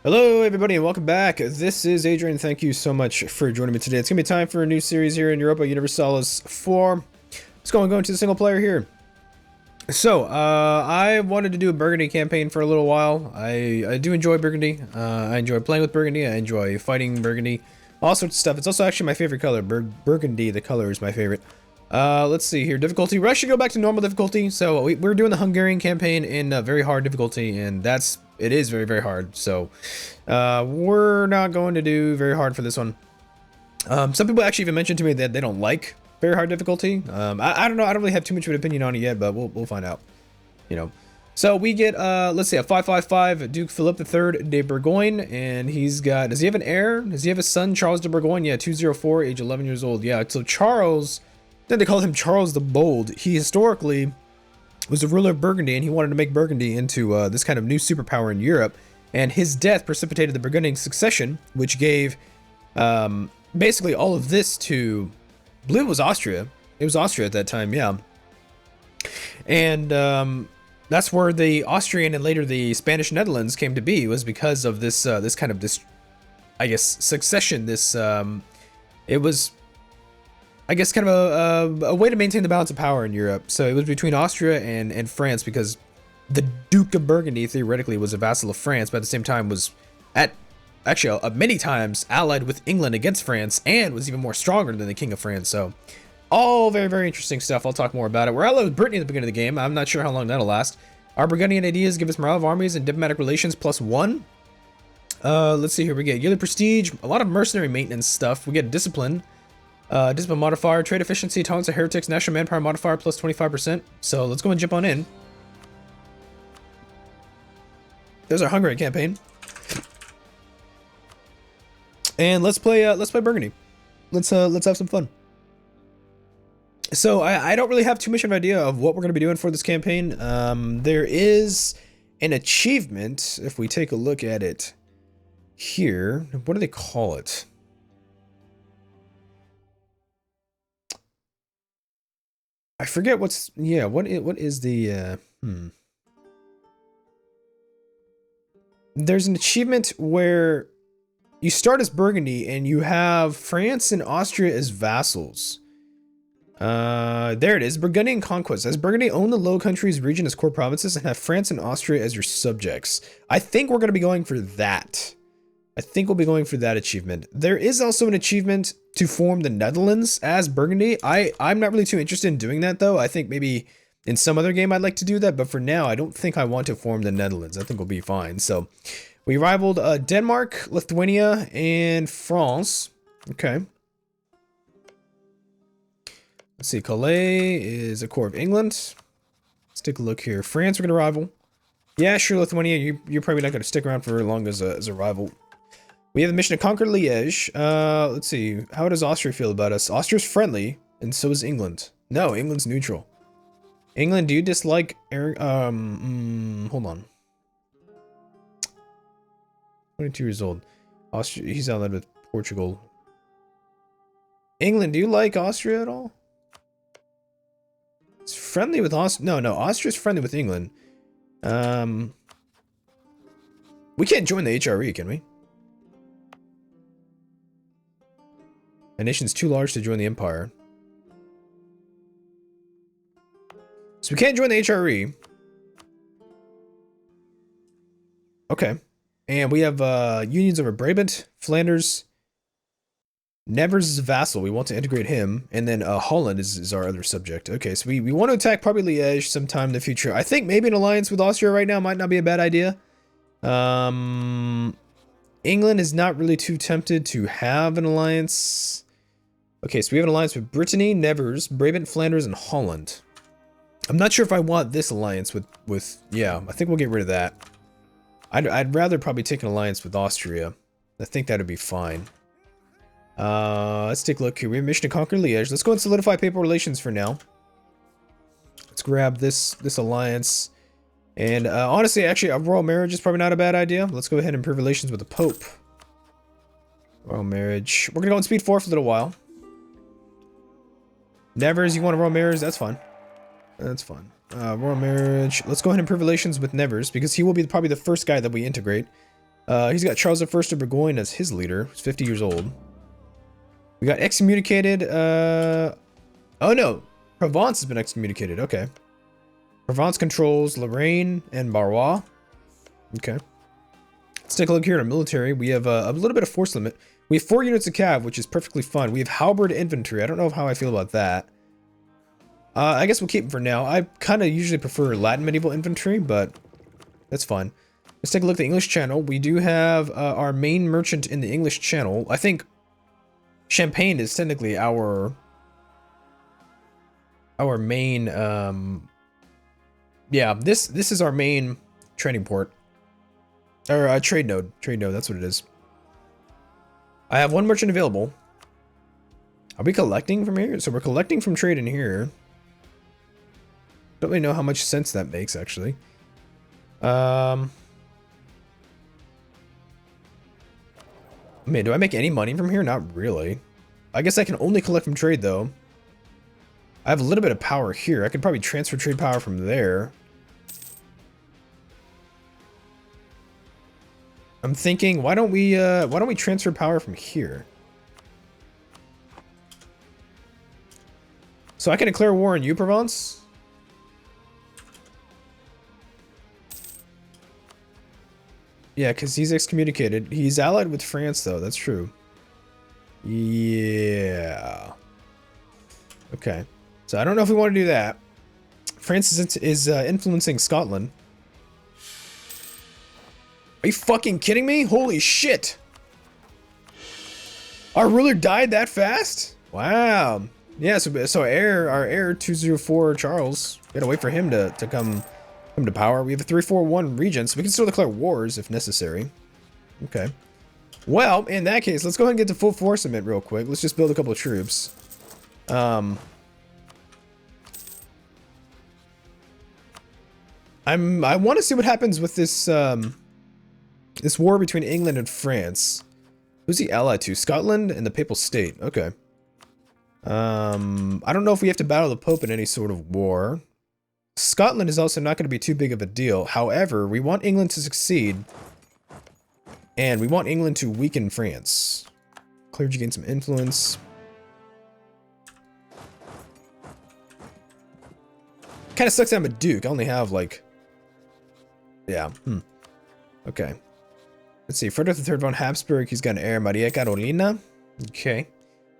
Hello everybody and welcome back. This is Adrian. Thank you so much for joining me today. It's gonna be time for a new series here in Europa Universalis IV. Let's go into the single player here. So, I wanted to do a Burgundy campaign for a little while. I do enjoy Burgundy. I enjoy playing with Burgundy. I enjoy fighting Burgundy. All sorts of stuff. It's also actually my favorite color. Burgundy, the color is my favorite. Let's see here. Difficulty. We're actually go back to normal difficulty. So we're doing the Hungarian campaign in very hard difficulty, and it is very, very hard. So we're not going to do very hard for this one. Some people actually even mentioned to me that they don't like very hard difficulty. I don't know. I don't really have too much of an opinion on it yet, but we'll find out. You know. So we get let's see, a 555 Duke Philip III de Bourgogne, and he's got. Does he have an heir? Does he have a son, Charles de Bourgogne? Yeah, 204, age 11 years old. Yeah. So Charles. Then they call him Charles the Bold. He historically was a ruler of Burgundy, and he wanted to make Burgundy into this kind of new superpower in Europe. And his death precipitated the Burgundian succession, which gave basically all of this to, I believe it was Austria. It was Austria at that time, yeah. And that's where the Austrian and later the Spanish Netherlands came to be, was because of this kind of I guess, succession. It was, I guess, kind of a way to maintain the balance of power in Europe. So it was between Austria and France, because the Duke of Burgundy theoretically was a vassal of France, but at the same time was many times allied with England against France, and was even more stronger than the King of France. So all very, very interesting stuff. I'll talk more about it. We're allied with Brittany at the beginning of the game. I'm not sure how long that'll last. Our Burgundian ideas give us morale of armies and diplomatic relations +1. Let's see here. We get yearly prestige, a lot of mercenary maintenance stuff. We get discipline. Discipline modifier, trade efficiency, tolerance of heretics, national manpower modifier +25%. So let's go and jump on in. There's our Hungary campaign, and let's play Burgundy. Let's have some fun. So I don't really have too much of an idea of what we're going to be doing for this campaign. There is an achievement if we take a look at it here. What do they call it? I forget what's, yeah, what is the, There's an achievement where you start as Burgundy and you have France and Austria as vassals. There it is, Burgundian conquest. As Burgundy, own the Low Countries region as core provinces and have France and Austria as your subjects. I think we're going to be going for that. I think we'll be going for that achievement. There is also an achievement to form the Netherlands as Burgundy. I'm not really too interested in doing that, though. I think maybe in some other game I'd like to do that, but for now, I don't think I want to form the Netherlands. I think we'll be fine. So we rivaled Denmark, Lithuania, and France. Okay. Let's see. Calais is a core of England. Let's take a look here. France, we're going to rival. Yeah, sure, Lithuania. You're probably not going to stick around for very long as a rival. We have a mission to conquer Liège. Let's see. How does Austria feel about us? Austria's friendly, and so is England. No, England's neutral. England, do you dislike Eric? Hold on. 22 years old. Austria, he's allied with Portugal. England, do you like Austria at all? It's friendly with Austria. No, Austria's friendly with England. We can't join the HRE, can we? A nation's too large to join the Empire. So we can't join the HRE. Okay. And we have unions over Brabant, Flanders. Nevers is a vassal. We want to integrate him. And then Holland is our other subject. Okay, so we want to attack probably Liège sometime in the future. I think maybe an alliance with Austria right now might not be a bad idea. England is not really too tempted to have an alliance. Okay, so we have an alliance with Brittany, Nevers, Brabant, Flanders, and Holland. I'm not sure if I want this alliance with yeah, I think we'll get rid of that. I'd rather probably take an alliance with Austria. I think that'd be fine. Let's take a look here. We have a mission to conquer Liège. Let's go and solidify papal relations for now. Let's grab this alliance. And honestly, actually, a royal marriage is probably not a bad idea. Let's go ahead and improve relations with the Pope. Royal marriage. We're going to go on speed 4 for a little while. Nevers, you want a royal marriage? That's fine. That's fine. Royal marriage. Let's go ahead and improve relations with Nevers, because he will be probably the first guy that we integrate. He's got Charles I of Burgoyne as his leader. He's 50 years old. We got excommunicated. Oh no, Provence has been excommunicated. Okay. Provence controls Lorraine and Barrois. Okay. Let's take a look here at our military. We have a little bit of force limit. We have 4 units of cav, which is perfectly fine. We have halberd infantry. I don't know how I feel about that. I guess we'll keep them for now. I kind of usually prefer Latin medieval infantry, but that's fine. Let's take a look at the English Channel. We do have our main merchant in the English Channel. I think Champagne is technically our main. Yeah, this is our main trading port. Or trade node. Trade node, that's what it is. I have 1 merchant available. Are we collecting from here? So we're collecting from trade in here. Don't really know how much sense that makes, actually. Man, do I make any money from here? Not really. I guess I can only collect from trade, though. I have a little bit of power here. I could probably transfer trade power from there. I'm thinking, why don't we transfer power from here? So I can declare war on you, Provence? Yeah, because he's excommunicated. He's allied with France, though. That's true. Yeah. Okay. So I don't know if we want to do that. France is influencing Scotland. Are you fucking kidding me? Holy shit! Our ruler died that fast? Wow. Yeah, so our heir 204 Charles. We gotta wait for him to come to power. We have a 341 regent, so we can still declare wars if necessary. Okay. Well, in that case, let's go ahead and get to full forcement real quick. Let's just build a couple of troops. I want to see what happens with this this war between England and France. Who's he allied to? Scotland and the Papal State. Okay. I don't know if we have to battle the Pope in any sort of war. Scotland is also not going to be too big of a deal. However, we want England to succeed. And we want England to weaken France. Clergy gain some influence. Kind of sucks that I'm a duke. I only have like... Yeah. Okay. Let's see. Frederick III von Habsburg. He's got an heir. Maria Carolina. Okay.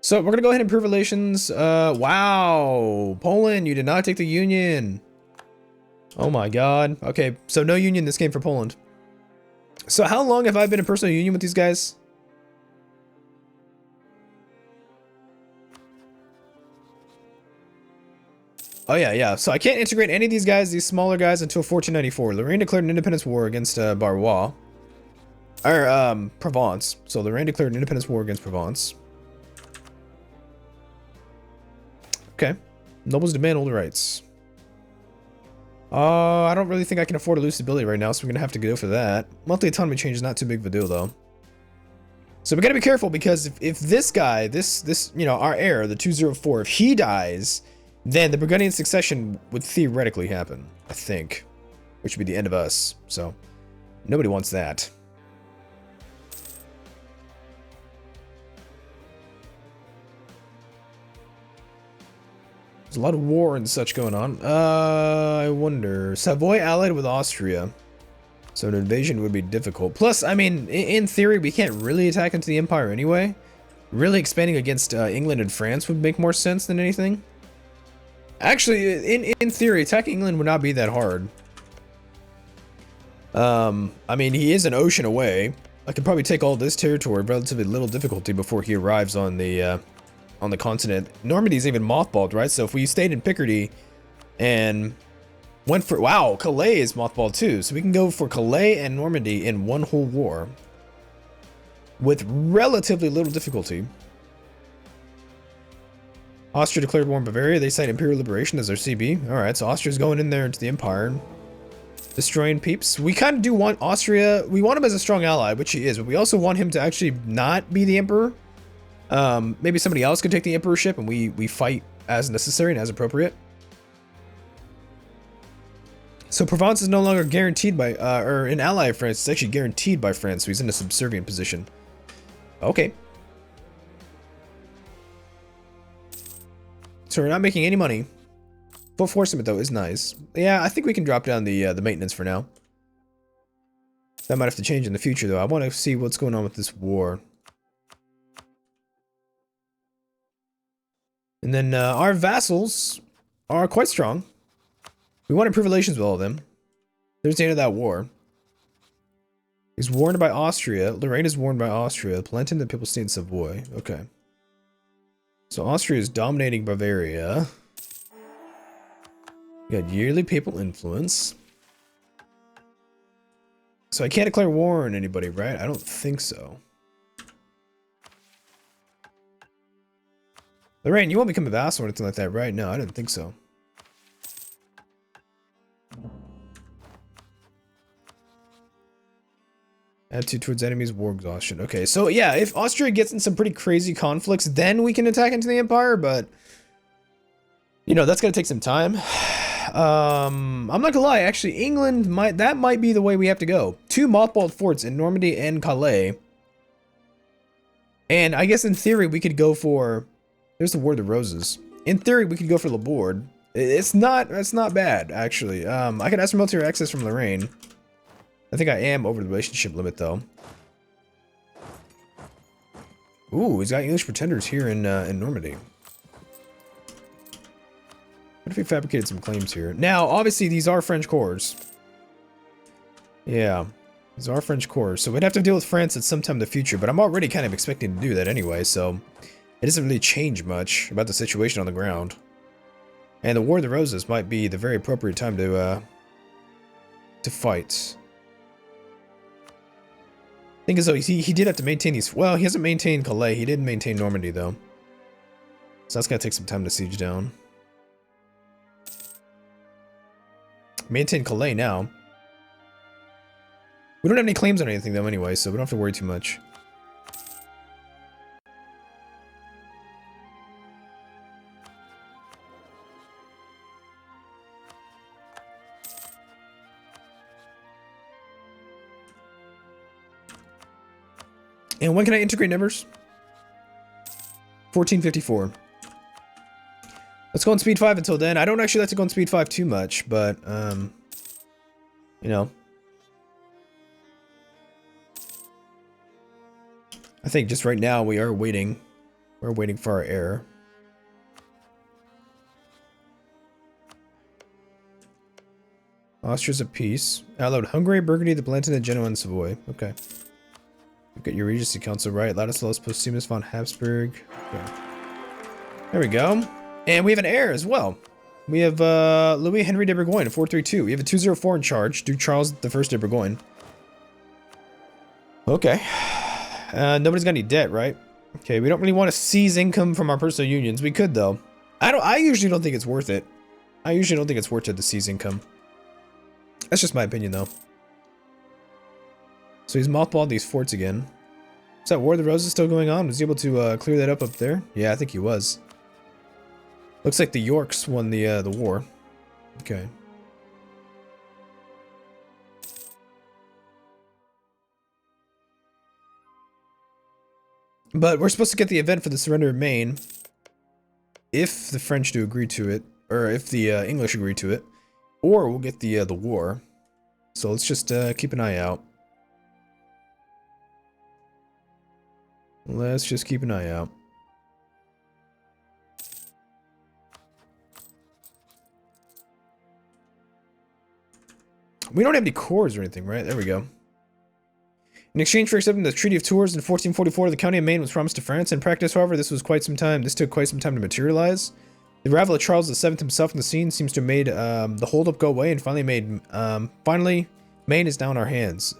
So we're going to go ahead and improve relations. Wow. Poland, you did not take the Union. Oh my god. Okay. So no Union this game for Poland. So how long have I been in personal union with these guys? Oh yeah. So I can't integrate any of these guys, these smaller guys, until 1494. Lorraine declared an independence war against Barrois. Or, Provence. So Lorraine declared an independence war against Provence. Okay. Nobles demand old rights. I don't really think I can afford a loose ability right now, so we're gonna have to go for that. Monthly autonomy change is not too big of a deal, though. So we gotta be careful, because if this guy, this, you know, our heir, the 204, if he dies, then the Burgundian succession would theoretically happen, I think. Which would be the end of us, so nobody wants that. There's a lot of war and such going on. I wonder. Savoy allied with Austria. So an invasion would be difficult. Plus, I mean, in theory, we can't really attack into the Empire anyway. Really expanding against England and France would make more sense than anything. Actually, in theory, attacking England would not be that hard. I mean, he is an ocean away. I could probably take all this territory with relatively little difficulty before he arrives on the continent. Normandy's even mothballed, right? So if we stayed in Picardy and went for... Wow, Calais is mothballed too. So we can go for Calais and Normandy in one whole war. With relatively little difficulty. Austria declared war on Bavaria. They cite Imperial Liberation as their CB. Alright, so Austria's going in there into the Empire. Destroying peeps. We kind of do want Austria... We want him as a strong ally, which he is. But we also want him to actually not be the Emperor. Maybe somebody else could take the emperorship and we fight as necessary and as appropriate. So Provence is no longer guaranteed by, or an ally of France. It's actually guaranteed by France, so he's in a subservient position. Okay. So we're not making any money. Full forcement though is nice. Yeah, I think we can drop down the maintenance for now. That might have to change in the future though. I want to see what's going on with this war. And then our vassals are quite strong. We want to improve relations with all of them. There's the end of that war. He's warned by Austria. Lorraine is warned by Austria. Palatinate, the Papal State in Savoy. Okay. So Austria is dominating Bavaria. We got yearly papal influence. So I can't declare war on anybody, right? I don't think so. Lorraine, you won't become a vassal or anything like that, right? No, I didn't think so. Attitude towards enemies, war exhaustion. Okay, so yeah, if Austria gets in some pretty crazy conflicts, then we can attack into the Empire, but... You know, that's gonna take some time. I'm not gonna lie, actually, England that might be the way we have to go. 2 mothballed forts in Normandy and Calais. And I guess in theory we could go for... There's the War of the Roses. In theory we could go for Laborde. It's not bad, actually. I could ask for military access from Lorraine. I think I am over the relationship limit, though. Ooh, he's got English pretenders here in Normandy. What if we fabricated some claims here? Now, obviously, these are French cores. Yeah, these are French cores. So we'd have to deal with France at some time in the future, but I'm already kind of expecting to do that anyway, so... It doesn't really change much about the situation on the ground. And the War of the Roses might be the very appropriate time to fight. Thing is, though, he did have to maintain these... Well, he hasn't maintained Calais. He did maintain Normandy, though. So that's going to take some time to siege down. Maintain Calais now. We don't have any claims on anything, though, anyway, so we don't have to worry too much. And when can I integrate numbers? 1454. Let's go on speed 5 until then. I don't actually like to go on speed 5 too much, but, you know. I think just right now we are waiting. We're waiting for our heir. Austria's at peace. Allowed Hungary, Burgundy, the Palatinate, Genoa, and Savoy. Okay. You've got your Regency Council, right? Ladislaus Postumus von Habsburg. Okay. There we go. And we have an heir as well. We have Louis Henry de Bourgogne, 432. We have a 204 in charge. Duke Charles I de Bourgogne. Okay. Nobody's got any debt, right? Okay, we don't really want to seize income from our personal unions. We could, though. I usually don't think it's worth it. I usually don't think it's worth it to seize income. That's just my opinion, though. So he's mothballed these forts again. Is that War of the Roses still going on? Was he able to clear that up there? Yeah, I think he was. Looks like the Yorks won the war. Okay. But we're supposed to get the event for the surrender of Maine. If the French do agree to it. Or if the English agree to it. Or we'll get the war. So let's just keep an eye out. Let's just keep an eye out. We don't have any cores or anything, right? There we go. In exchange for accepting the Treaty of Tours in 1444, the County of Maine was promised to France. In practice, however, this took quite some time to materialize. The arrival of Charles VII himself on the scene seems to have made the holdup go away and finally Maine is now in our hands.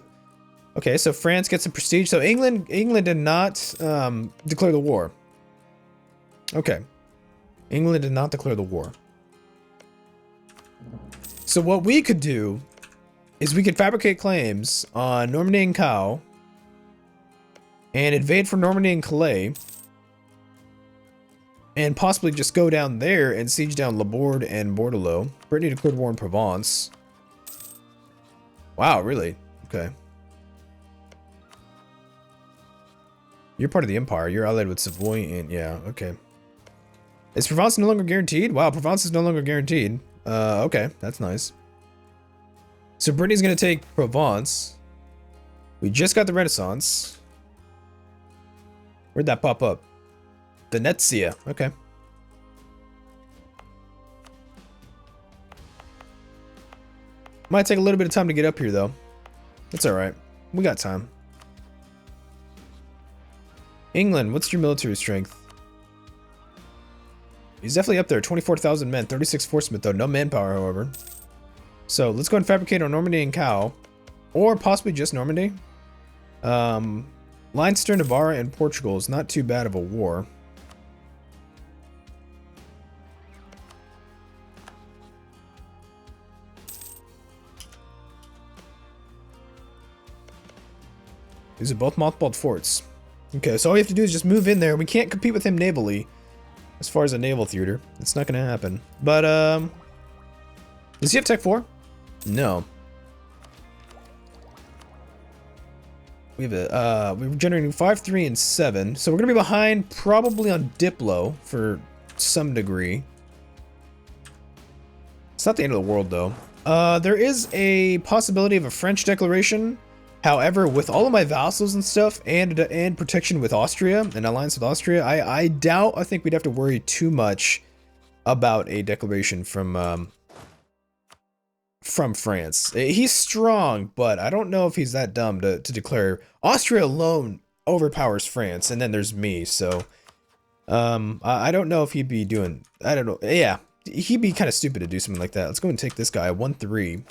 Okay, so France gets some prestige. So England did not declare the war. Okay. England did not declare the war. So what we could do is we could fabricate claims on Normandy and Caen and invade for Normandy and Calais and possibly just go down there and siege down Laborde and Bordelot. Brittany declared war in Provence. Wow, really? Okay. You're part of the Empire. You're allied with Savoy and... Yeah, okay. Is Provence no longer guaranteed? Wow, Provence is no longer guaranteed. Okay. That's nice. So Brittany's gonna take Provence. We just got the Renaissance. Where'd that pop up? Venezia. Okay. Might take a little bit of time to get up here, though. That's alright. We got time. England, what's your military strength? He's definitely up there. 24,000 men, 36 forcemen, though. No manpower, however. So, let's go and fabricate on Normandy and Cal. Or possibly just Normandy. Leinster, Navarra, and Portugal is not too bad of a war. These are both mothballed forts. Okay, so all you have to do is just move in there. We can't compete with him navally. As far as a naval theater. It's not going to happen. But, does he have Tech 4? No. We have a, we're generating 5, 3, and 7. So we're going to be behind probably on Diplo for some degree. It's not the end of the world, though. There is a possibility of a French declaration. However, with all of my vassals and stuff, and protection with Austria, an alliance with Austria, I doubt I think we'd have to worry too much about a declaration from France. He's strong, but I don't know if he's that dumb to declare. Austria alone overpowers France, and then there's me, so I don't know if he'd be doing, I don't know, yeah, he'd be kind of stupid to do something like that. Let's go and take this guy, 1-3.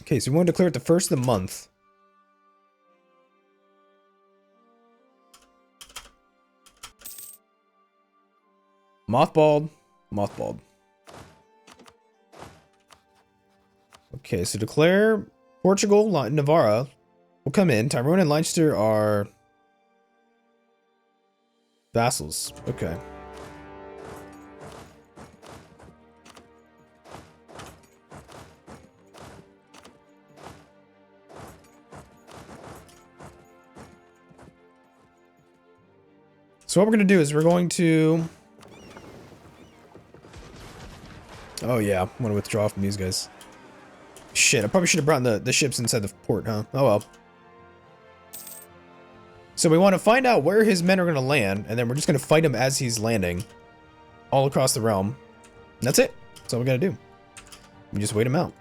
Okay, so we want to declare it the first of the month. Mothballed. Mothballed. Okay, so declare Portugal, Navarra will come in. Tyrone and Leinster are vassals. Okay. So what we're going to do is we're going to... Oh yeah, I'm going to withdraw from these guys. Shit, I probably should have brought the ships inside the port, huh? Oh well. So we want to find out where his men are going to land, and then we're just going to fight him as he's landing. All across the realm. And that's it. That's all we got to do. We just wait him out.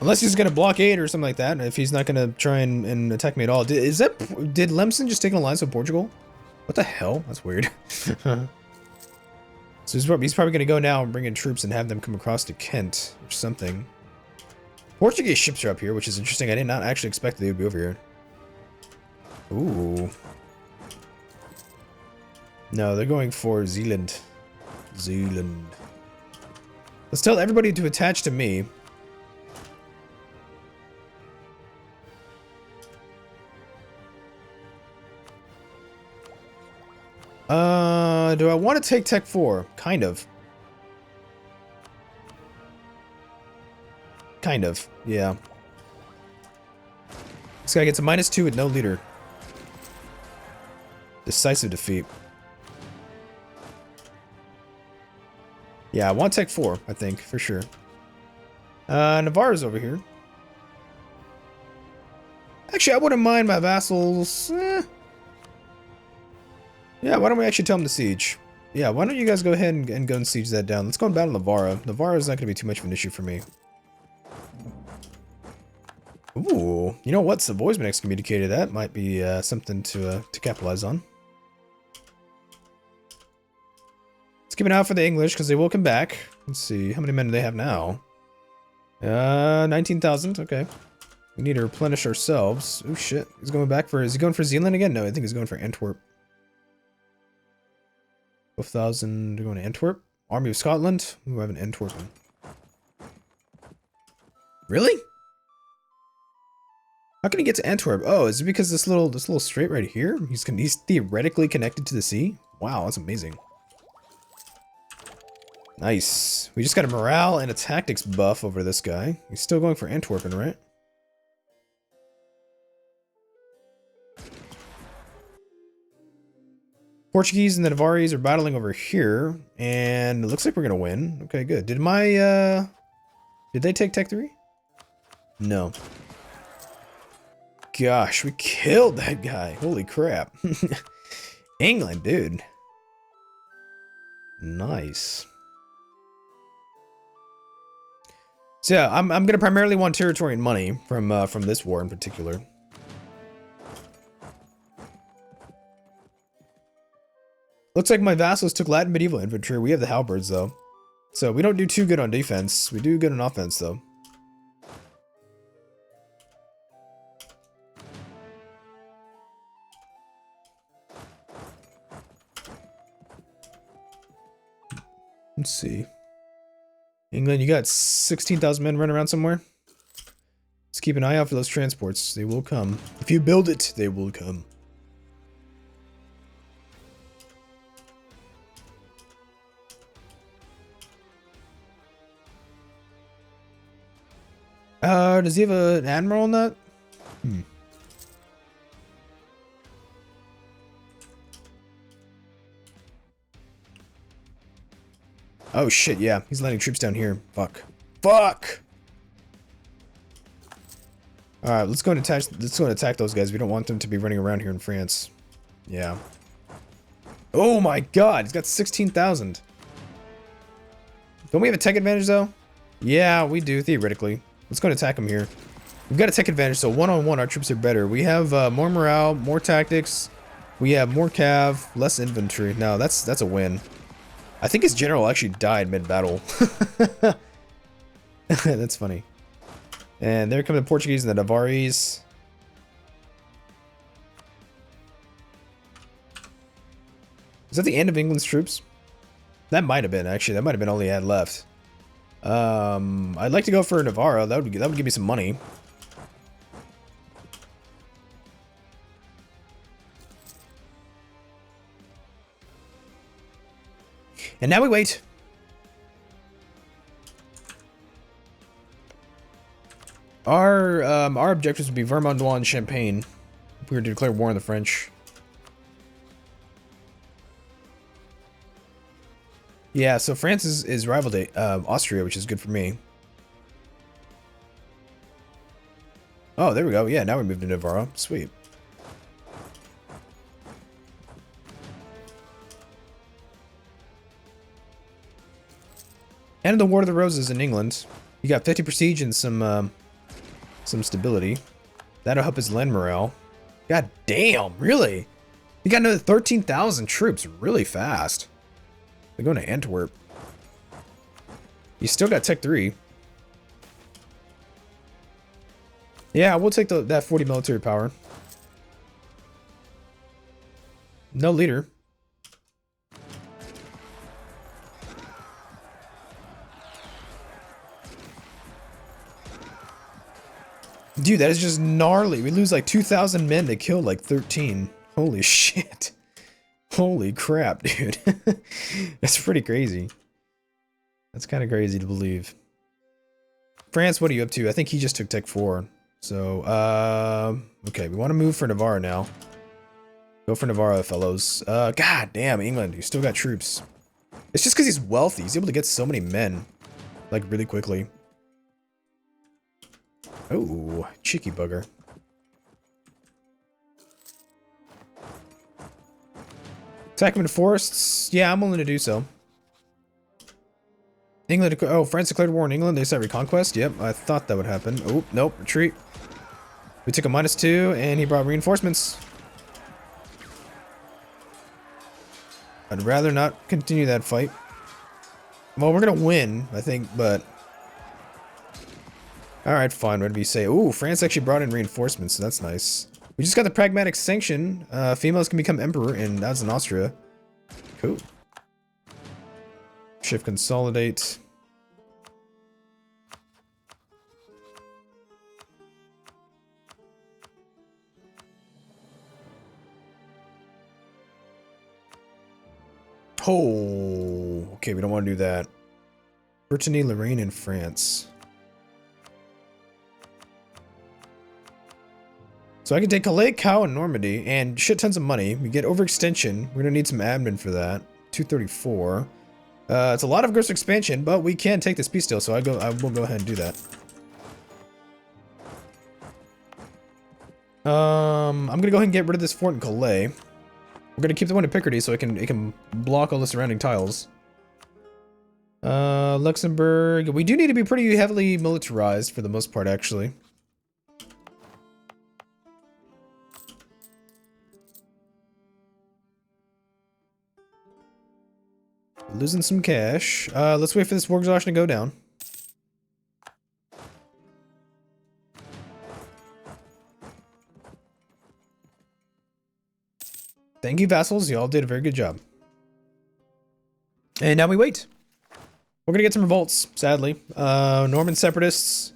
Unless he's going to blockade or something like that. If he's not going to try and attack me at all. Did Lemson just take an alliance with Portugal? What the hell? That's weird. So he's probably going to go now and bring in troops and have them come across to Kent or something. Portuguese ships are up here, which is interesting. I did not actually expect they would be over here. Ooh. No, they're going for Zealand. Zealand. Let's tell everybody to attach to me. Do I want to take Tech 4? Kind of. Kind of, yeah. This guy gets a -2 with no leader. Decisive defeat. Yeah, I want Tech 4, I think, for sure. Navarra's over here. Actually, I wouldn't mind my vassals. Yeah, why don't we actually tell them to siege? Yeah, why don't you guys go ahead and go and siege that down. Let's go and battle Navarra. Navarra is not going to be too much of an issue for me. Ooh, you know what? Savoy's been excommunicated. That might be something to capitalize on. Let's keep an eye out for the English, because they will come back. Let's see, how many men do they have now? 19,000, okay. We need to replenish ourselves. Oh shit, he's going back for, is he going for Zealand again? No, I think he's going for Antwerp. 12,000 going to Antwerp. Army of Scotland. Ooh, I have an Antwerpen. Really? How can he get to Antwerp? Oh, is it because this little strait right here? He's theoretically connected to the sea? Wow, that's amazing. Nice. We just got a morale and a tactics buff over this guy. He's still going for Antwerpen, right? Portuguese and the Navaris are battling over here, and it looks like we're gonna win. Okay, good. Did they take Tech 3? No. Gosh, we killed that guy. Holy crap. England, dude. Nice. So yeah, I'm gonna primarily want territory and money from this war in particular. Looks like my vassals took Latin medieval infantry. We have the halberds though, so we don't do too good on defense. We do good on offense though. Let's see. England, you got 16,000 men running around somewhere? Let's keep an eye out for those transports. They will come. If you build it, they will come. Does he have an admiral on that? Hmm. Oh shit, yeah. He's letting troops down here. Fuck. Fuck! Alright, let's go and attack those guys. We don't want them to be running around here in France. Yeah. Oh my god, he's got 16,000. Don't we have a tech advantage though? Yeah, we do, theoretically. Let's go and attack him here. We've got a tech advantage, so one-on-one our troops are better. We have more morale, more tactics. We have more cav, less infantry. No, that's a win. I think his general actually died mid-battle. That's funny. And there come the Portuguese and the Navaris. Is that the end of England's troops? That might have been, actually. That might have been all he had left. I'd like to go for Navarra. That would give me some money. And now we wait. Our objectives would be Vermandois and Champagne if we were to declare war on the French. Yeah, so France is rivaled Austria, which is good for me. Oh, there we go. Yeah, now we moved to Navarra. Sweet. And the War of the Roses in England. You got 50 prestige and some stability. That'll help his land morale. God damn, really? You got another 13,000 troops really fast. They're going to Antwerp. You still got Tech 3. Yeah, we'll take that 40 military power. No leader. Dude, that is just gnarly. We lose like 2,000 men. They kill like 13. Holy shit. Holy crap, dude. That's pretty crazy. That's kind of crazy to believe. France, what are you up to? I think he just took Tech 4. So, okay, we want to move for Navarra now. Go for Navarra, fellows. God damn, England, you still got troops. It's just because he's wealthy. He's able to get so many men, like, really quickly. Oh, cheeky bugger. Attack him in the forests? Yeah, I'm willing to do so. England, oh, France declared war on England. They said reconquest. Yep, I thought that would happen. Oh, nope, retreat. We took a -2, and he brought reinforcements. I'd rather not continue that fight. Well, we're gonna win, I think, but... Alright, fine, whatever you say. Ooh, France actually brought in reinforcements, so that's nice. We just got the pragmatic sanction. Females can become emperor, and that's in Austria. Cool. Shift consolidate. Oh, okay, we don't want to do that. Brittany, Lorraine, and France. So I can take Calais, Cow, and Normandy, and shit tons of money. We get overextension. We're gonna need some admin for that. 234. It's a lot of gross expansion, but we can take this piece still, so I will go ahead and do that. I'm gonna go ahead and get rid of this fort in Calais. We're gonna keep the one in Picardy so it can block all the surrounding tiles. Luxembourg. We do need to be pretty heavily militarized for the most part, actually. Losing some cash. Let's wait for this war exhaustion to go down. Thank you, vassals. Y'all did a very good job. And now we wait. We're gonna get some revolts, sadly. Norman separatists.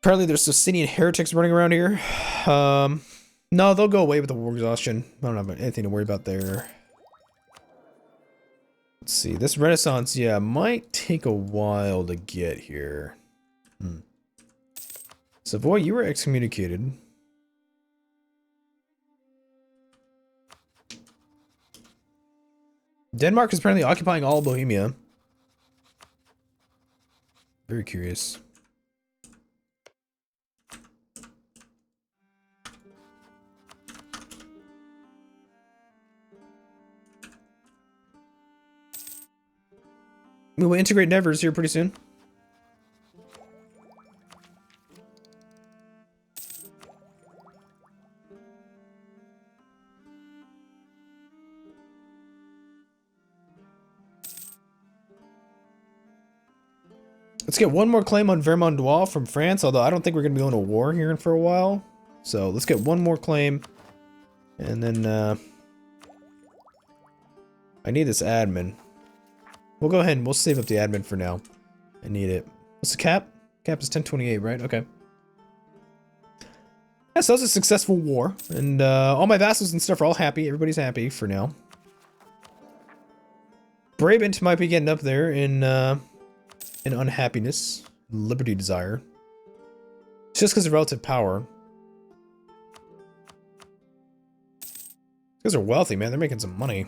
Apparently there's Socinian heretics running around here. No, they'll go away with the war exhaustion. I don't have anything to worry about there. Let's see, this Renaissance, yeah, might take a while to get here. Savoy, you were excommunicated. Denmark is apparently occupying all Bohemia. Very curious. We will integrate Nevers here pretty soon. Let's get one more claim on Vermandois from France, although I don't think we're going to be going to war here for a while. So let's get one more claim. And then, I need this admin. We'll go ahead and we'll save up the admin for now. I need it. What's the cap? Cap is 1028, right? Okay. Yeah, so that was a successful war. And all my vassals and stuff are all happy. Everybody's happy for now. Brabant might be getting up there in unhappiness. Liberty desire. It's just because of relative power. These guys are wealthy, man. They're making some money.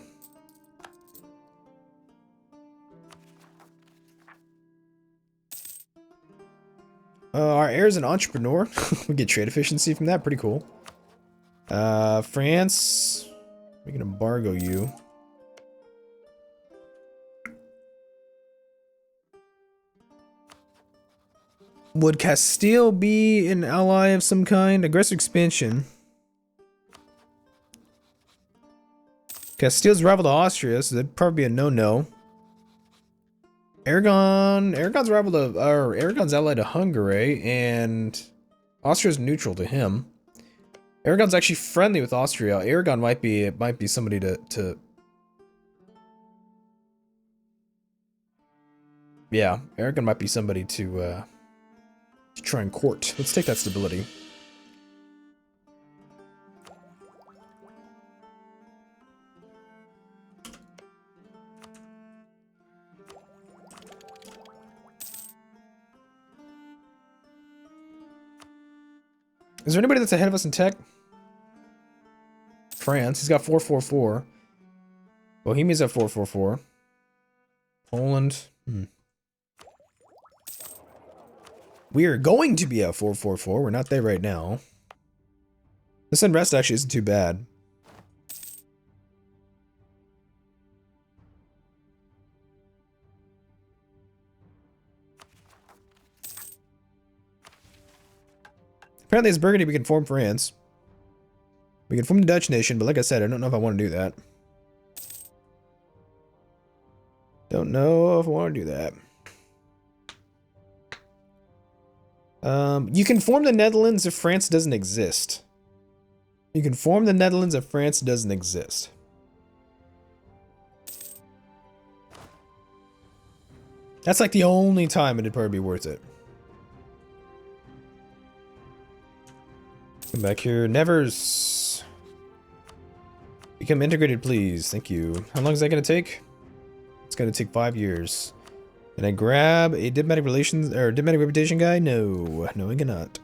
Our heir is an entrepreneur. We get trade efficiency from that. Pretty cool. France. We can embargo you. Would Castile be an ally of some kind? Aggressive expansion. Castile's rival to Austria, so that'd probably be a no-no. Aragon's rival to, or Aragon's ally to Hungary, and Austria's neutral to him. Aragon's actually friendly with Austria. Aragon might be somebody to yeah, Aragon might be somebody to try and court. Let's take that stability. Is there anybody that's ahead of us in tech? France, he's got 444. Bohemia's at 444. Poland. We are going to be at 444. We're not there right now. This unrest actually isn't too bad. Apparently, as Burgundy, we can form France. We can form the Dutch nation, but like I said, I don't know if I want to do that. Don't know if I want to do that. You can form the Netherlands if France doesn't exist. You can form the Netherlands if France doesn't exist. That's like the only time it'd probably be worth it. Come back here. Nevers. Become integrated, please. Thank you. How long is that going to take? It's going to take 5 years. Can I grab a diplomatic relations or diplomatic reputation guy? No, I cannot.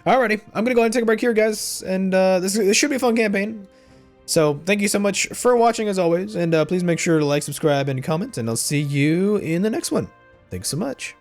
Alrighty, I'm gonna go ahead and take a break here, guys, and this should be a fun campaign. So thank you so much for watching as always, and please make sure to like, subscribe, and comment, and I'll see you in the next one. Thanks so much.